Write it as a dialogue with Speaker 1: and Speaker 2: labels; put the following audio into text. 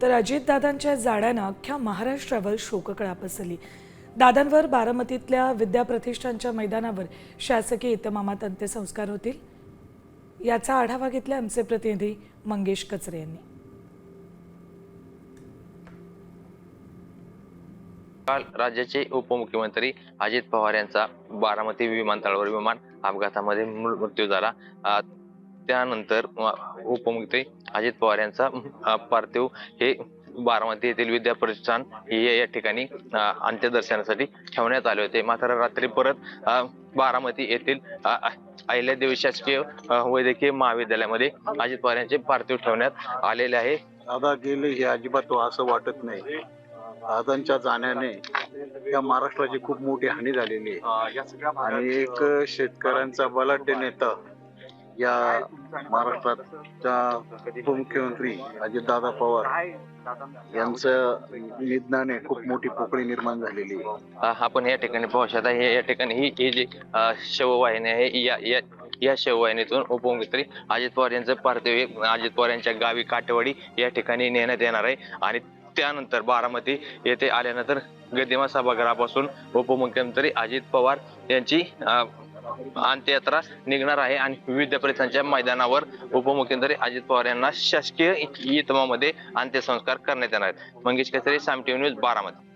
Speaker 1: तर अजितदादांच्या जाण्यानं अख्ख्या महाराष्ट्रावर शोककळा पसरली। दादांवर बारामतीतल्या विद्याप्रतिष्ठानच्या मैदानावर शासकीय इतमामात अंत्यसंस्कार होतील। याचा आढावा घेतला आमचे प्रतिनिधी मंगेश कचरे यांनी।
Speaker 2: काल राज्याचे उपमुख्यमंत्री अजित पवार यांचा बारामती विमानतळावर विमान अपघातामध्ये मृत्यू झाला। त्यानंतर उपमुख्यमंत्री अजित पवार यांचा पार्थिव हे बारामती येथील विद्याप्रतिष्ठान या ठिकाणी अंत्यदर्शनासाठी ठेवण्यात आले होते। मात्र रात्री परत बारामती येथील अहिल्यादेवी शासकीय वैद्यकीय महाविद्यालयामध्ये अजित पवार यांचे पार्थिव ठेवण्यात आलेले आहे।
Speaker 3: दादा गेले हे अजिबात असं वाटत नाही। दादांच्या जाण्याने या महाराष्ट्राची खूप मोठी हानी झालेली आहे आणि एक शेतकऱ्यांचा बलाढ्य नेता या महाराष्ट्राच्या उपमुख्यमंत्री अजितदादा पवार यांचं निधनाने खूप मोठी पोकळी निर्माण झालेली आहे।
Speaker 2: आपण या ठिकाणी पाहू शकता, या ठिकाणी ही जी शववाहिनी आहे या शववाहिनीतून उपमुख्यमंत्री अजित पवार यांचं पार्थिव अजित पवार यांच्या गावी काटेवाडी या ठिकाणी नेण्यात येणार आहे आणि त्यानंतर बारामती येथे आल्यानंतर गदिमा सभागृहापासून उपमुख्यमंत्री अजित पवार यांची अंत्ययात्रा निघणार आहे आणि विविध प्रदेशांच्या मैदानावर उपमुख्यमंत्री अजित पवार यांना शासकीय इतमामामध्ये अंत्यसंस्कार करण्यात येणार आहेत। मंगेश कचरे, साम टीव्ही न्यूज, बारामती।